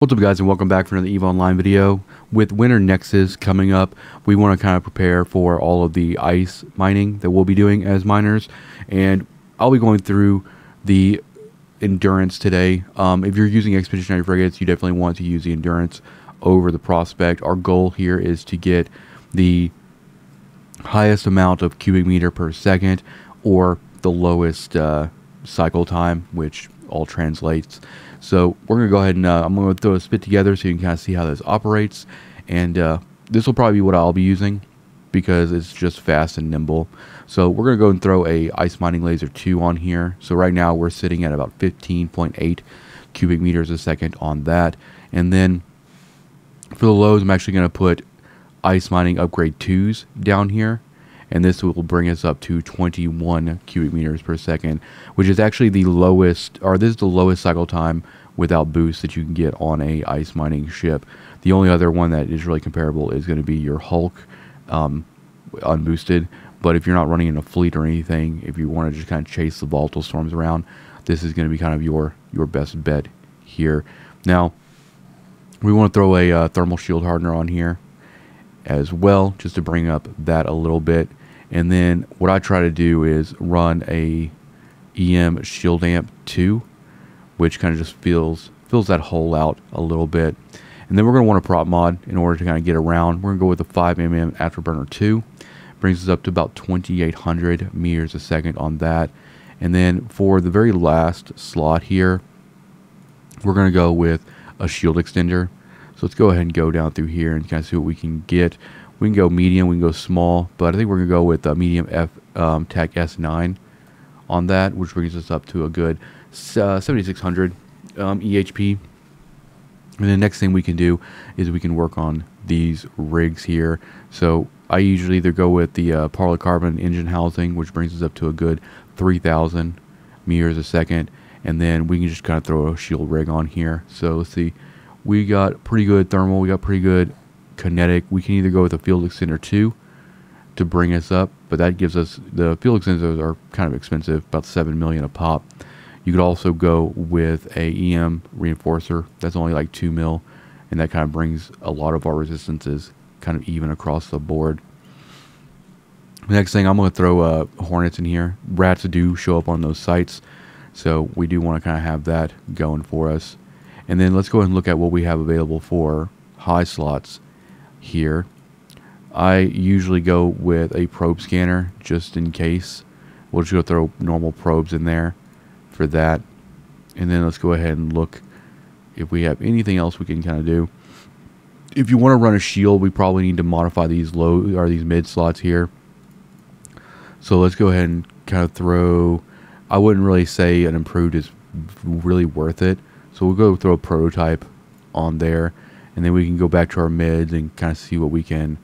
What's up, guys, and welcome back for another EVE Online video. With Winter Nexus coming up, we want to kind of prepare for all of the ice mining that we'll be doing as miners, and I'll be going through the endurance today. If you're using expeditionary frigates, you definitely want to use the endurance over the prospect. Our goal here is to get the highest amount of cubic meter per second, or the lowest cycle time, which all translates. So we're going to go ahead and I'm going to throw a spit together so you can kind of see how this operates. And this will probably be what I'll be using because it's just fast and nimble. So we're going to go and throw a Ice Mining Laser 2 on here. So right now we're sitting at about 15.8 cubic meters a second on that. And then for the lows, I'm actually going to put Ice Mining Upgrade 2s down here. And this will bring us up to 21 cubic meters per second, which is actually the lowest, or this is the lowest cycle time without boost that you can get on a ice mining ship. The only other one that is really comparable is going to be your Hulk, unboosted. But if you're not running in a fleet or anything, if you want to just kind of chase the volatile storms around, this is going to be kind of your best bet here. Now, we want to throw a thermal shield hardener on here as well, just to bring up that a little bit. And then what I try to do is run a EM Shield Amp II, which kind of just fills that hole out a little bit. And then we're going to want a prop mod in order to kind of get around. We're going to go with the 5mm Afterburner 2. Brings us up to about 2,800 meters a second on that. And then for the very last slot here, we're going to go with a shield extender. So let's go ahead and go down through here and kind of see what we can get. We can go medium, we can go small, but I think we're going to go with medium TAC S9 on that, which brings us up to a good 7,600 EHP. And the next thing we can do is we can work on these rigs here. So I usually either go with the Polycarbon engine housing, which brings us up to a good 3,000 meters a second, and then we can just kind of throw a shield rig on here. So let's see. We got pretty good thermal, we got pretty good kinetic. We can either go with a field extender 2 to bring us up, but that gives us, the field extenders are kind of expensive, about 7 million a pop. You could also go with a EM reinforcer that's only like 2 mil, and that kind of brings a lot of our resistances kind of even across the board. The next thing, I'm going to throw Hornets in here. Rats do show up on those sites, so we do want to kind of have that going for us. And then let's go ahead and look at what we have available for high slots here. I usually go with a probe scanner just in case. We'll just go throw normal probes in there for that. And then let's go ahead and look if we have anything else we can kind of do. If you want to run a shield, we probably need to modify these low or these mid slots here. So let's go ahead and kind of throw, I wouldn't really say an improved is really worth it. So we'll go throw a prototype on there, and then we can go back to our mids and kind of see what we can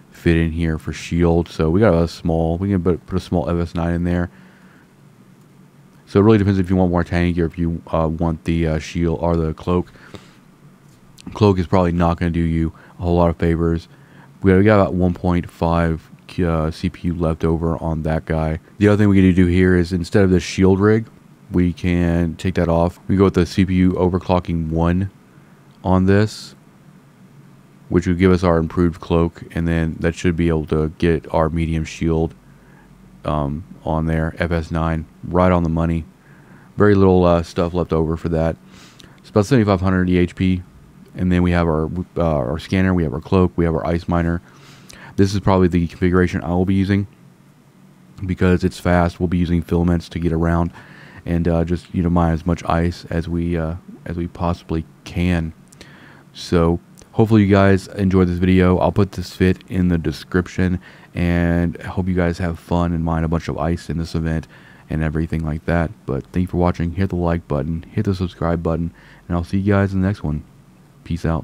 fit in here for shield. So we got a small, we can put a small FS9 in there. So it really depends if you want more tank or if you want the shield or the cloak. Cloak is probably not going to do you a whole lot of favors. We got about 1.5 CPU left over on that guy. The other thing we can do here is, instead of the shield rig, we can take that off. We go with the CPU Overclocking 1 on this, which will give us our improved cloak, and then that should be able to get our medium shield on there. FS9, right on the money. Very little stuff left over for that. It's about 7,500 EHP, and then we have our scanner, we have our cloak, we have our ice miner. This is probably the configuration I will be using because it's fast. We'll be using filaments to get around and just mine as much ice as we possibly can. So hopefully you guys enjoyed this video. I'll put this fit in the description, and I hope you guys have fun and mine a bunch of ice in this event and everything like that. But thank you for watching. Hit the like button, hit the subscribe button, and I'll see you guys in the next one. Peace out.